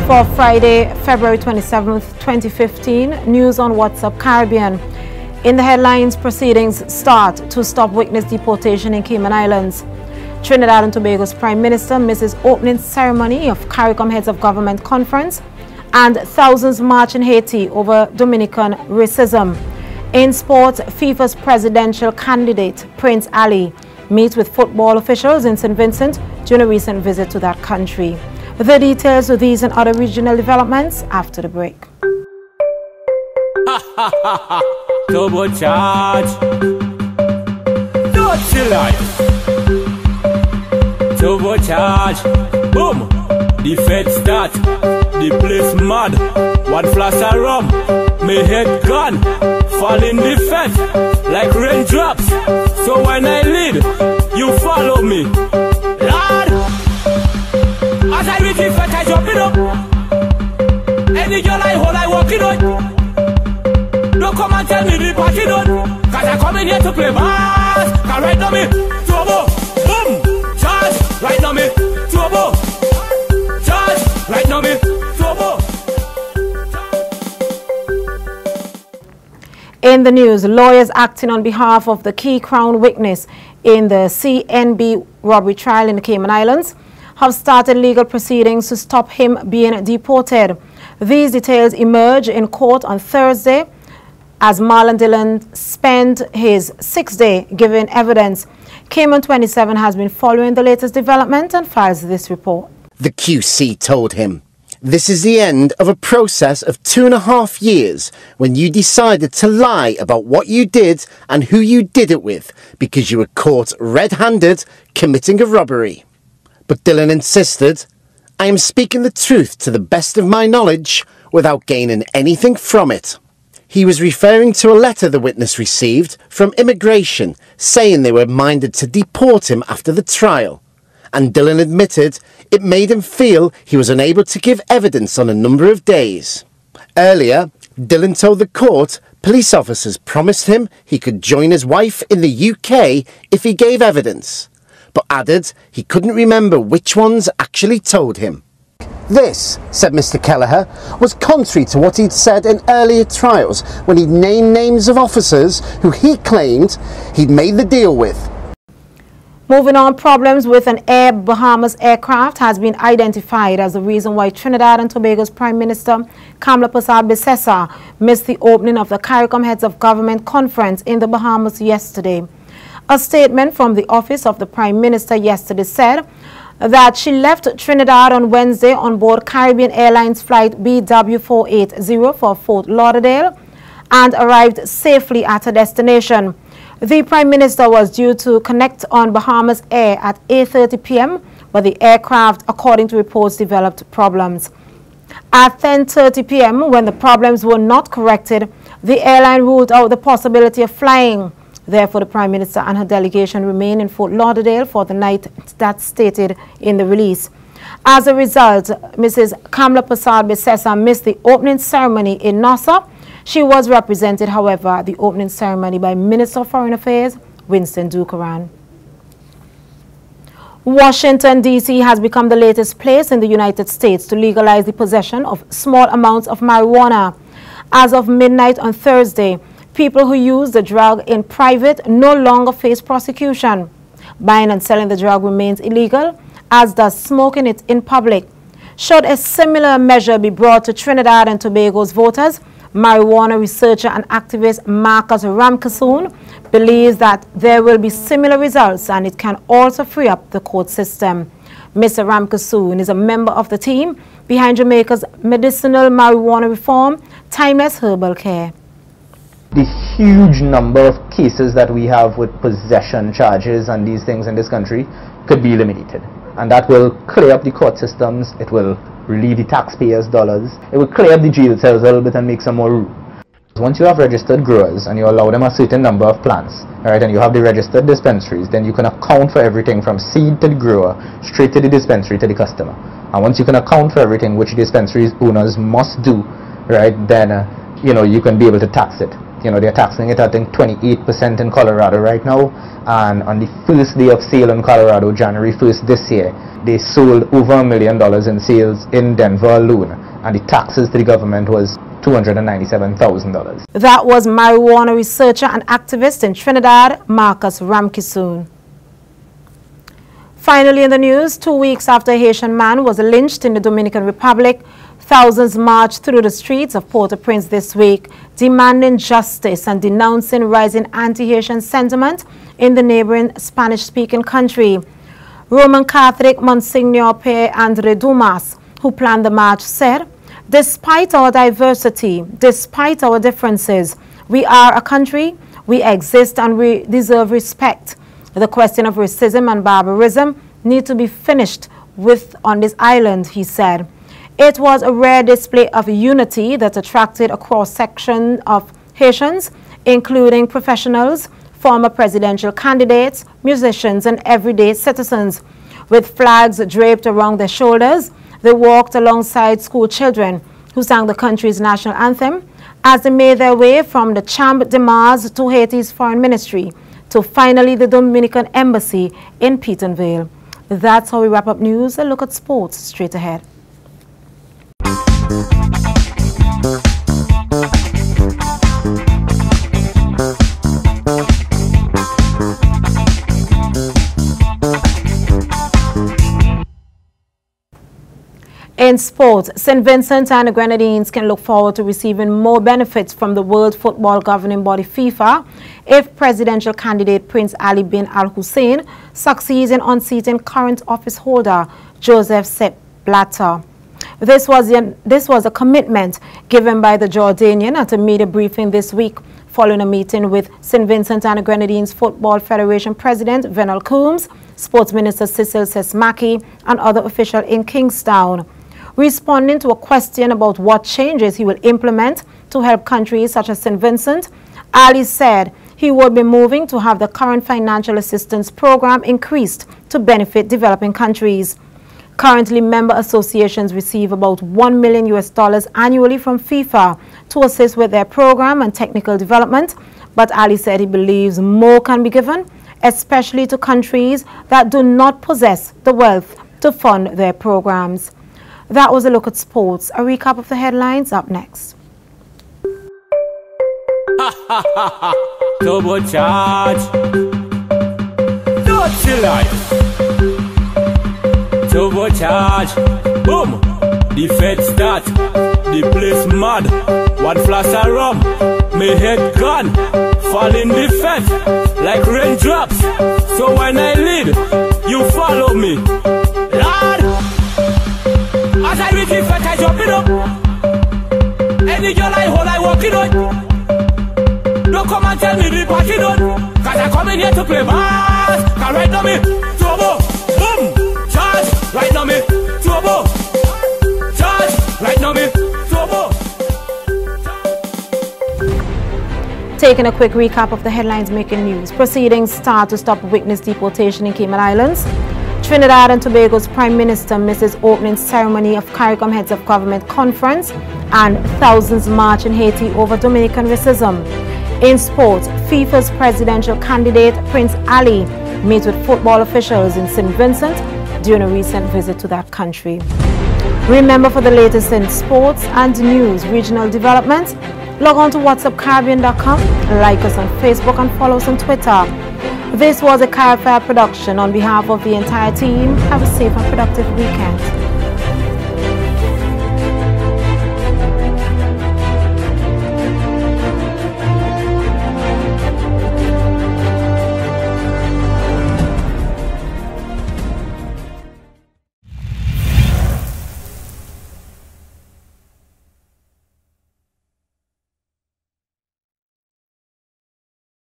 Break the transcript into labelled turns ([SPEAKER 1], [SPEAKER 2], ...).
[SPEAKER 1] for Friday, February 27th, 2015. News on WhatsApp Caribbean. In the headlines, proceedings start to stop witness deportation in Cayman Islands. Trinidad and Tobago's Prime Minister misses opening ceremony of CARICOM Heads of Government Conference, and thousands march in Haiti over Dominican racism. In sports, FIFA's presidential candidate, Prince Ali, meets with football officials in St. Vincent during a recent visit to that country. The details of these and other regional developments after the break.
[SPEAKER 2] Turbo charge. Dirty life. Turbo charge. Boom. The fed start. The place mad. One flash of rum. My head gone. Fall in the fed like raindrops. So when I lead, you follow me. Lord. As I reach the fed, I jump it up. Any girl I hold, I walk it up. Don't come and tell me the party done, cause I come in here to play bass. Cause right now me, turbo, boom, charge. Right now me, turbo, charge. Right now me, turbo.
[SPEAKER 1] In the news, lawyers acting on behalf of the key Crown witness in the CNB robbery trial in the Cayman Islands have started legal proceedings to stop him being deported. These details emerge in court on Thursday as Marlon Dillon spent his 6th day giving evidence. Cayman 27 has been following the latest development and files this report.
[SPEAKER 3] The QC told him, "This is the end of a process of 2.5 years when you decided to lie about what you did and who you did it with because you were caught red-handed committing a robbery." But Dillon insisted, "I am speaking the truth to the best of my knowledge without gaining anything from it." He was referring to a letter the witness received from immigration saying they were minded to deport him after the trial. And Dillon admitted it made him feel he was unable to give evidence on a number of days. Earlier, Dillon told the court police officers promised him he could join his wife in the UK if he gave evidence, but added he couldn't remember which ones actually told him. This, said Mr. Kelleher, was contrary to what he'd said in earlier trials when he'd named names of officers who he claimed he'd made the deal with.
[SPEAKER 1] Moving on, problems with an Air Bahamas aircraft has been identified as the reason why Trinidad and Tobago's Prime Minister Kamla Persad-Bissessar missed the opening of the CARICOM Heads of Government Conference in the Bahamas yesterday. A statement from the office of the Prime Minister yesterday said that she left Trinidad on Wednesday on board Caribbean Airlines flight BW480 for Fort Lauderdale and arrived safely at her destination. The Prime Minister was due to connect on Bahamas Air at 8:30 p.m., but the aircraft, according to reports, developed problems. At 10:30 p.m., when the problems were not corrected, the airline ruled out the possibility of flying. Therefore, the Prime Minister and her delegation remain in Fort Lauderdale for the night, that's stated in the release. As a result, Mrs. Kamla Persad-Bissessar missed the opening ceremony in Nassau. She was represented, however, at the opening ceremony by Minister of Foreign Affairs, Winston Ducaran. Washington, D.C. has become the latest place in the United States to legalize the possession of small amounts of marijuana. As of midnight on Thursday, people who use the drug in private no longer face prosecution. Buying and selling the drug remains illegal, as does smoking it in public. Should a similar measure be brought to Trinidad and Tobago's voters, marijuana researcher and activist Marcus Ramkasoon believes that there will be similar results and it can also free up the court system. Mr. Ramkasoon is a member of the team behind Jamaica's medicinal marijuana reform, Timeless Herbal Care.
[SPEAKER 4] The huge number of cases that we have with possession charges and these things in this country could be eliminated, and that will clear up the court systems. It will relieve the taxpayers' dollars. It will clear up the jail cells a little bit and make some more room. Once you have registered growers and you allow them a certain number of plants, right, and you have the registered dispensaries, then you can account for everything from seed to the grower straight to the dispensary to the customer. And once you can account for everything which dispensaries owners must do, right, then you know, you can be able to tax it. You know, they're taxing it, I think, 28% in Colorado right now. And on the first day of sale in Colorado, January 1st this year, they sold over $1 million in sales in Denver alone. And the taxes to the government was $297,000.
[SPEAKER 1] That was marijuana researcher and activist in Trinidad, Marcus Ramkisoon. Finally in the news, 2 weeks after a Haitian man was lynched in the Dominican Republic, thousands marched through the streets of Port-au-Prince this week, demanding justice and denouncing rising anti-Haitian sentiment in the neighboring Spanish-speaking country. Roman Catholic Monsignor Père André Dumas, who planned the march, said, "Despite our diversity, despite our differences, we are a country, we exist and we deserve respect. The question of racism and barbarism need to be finished with on this island," he said. It was a rare display of unity that attracted a cross-section of Haitians, including professionals, former presidential candidates, musicians, and everyday citizens. With flags draped around their shoulders, they walked alongside school children who sang the country's national anthem as they made their way from the Chambre de Mars to Haiti's foreign ministry to finally the Dominican embassy in Petionville. That's how we wrap up news. A look at sports straight ahead. In sports, St. Vincent and the Grenadines can look forward to receiving more benefits from the World Football governing body FIFA if presidential candidate Prince Ali bin Al Hussein succeeds in unseating current office holder Joseph Sepp Blatter. This was a commitment given by the Jordanian at a media briefing this week following a meeting with St. Vincent and the Grenadines Football Federation President Venal Coombs, Sports Minister Cecil Sesmaki, and other officials in Kingstown. Responding to a question about what changes he will implement to help countries such as St. Vincent, Ali said he would be moving to have the current financial assistance program increased to benefit developing countries. Currently, member associations receive about $1 million annually from FIFA to assist with their program and technical development, but Ali said he believes more can be given, especially to countries that do not possess the wealth to fund their programs. That was a look at sports. A recap of the headlines up next.
[SPEAKER 2] Turbo charge. Dirty life. Turbo charge. Boom. The Fed start. The place mad. One flash of rum. My head gone. Fall in the Fed like raindrops. So when I lead, you follow me. Lord. As I reach the Fed, I jump it up. Any girl I hold, I walk it on. Don't come and tell me the party done. Cause I come in here to play bass. Cause right now me, turbo, boom, charge. Right now me, turbo, charge. Right now me, turbo.
[SPEAKER 1] Taking a quick recap of the headlines making news. Proceedings start to stop witness deportation in Cayman Islands. Trinidad and Tobago's Prime Minister misses opening ceremony of CARICOM Heads of Government Conference, and thousands march in Haiti over Dominican racism. In sports, FIFA's presidential candidate Prince Ali meets with football officials in St. Vincent during a recent visit to that country. Remember, for the latest in sports and news, regional developments, log on to whatsapcaribbean.com, like us on Facebook and follow us on Twitter. This was a CARIFAIR production. On behalf of the entire team, have a safe and productive weekend.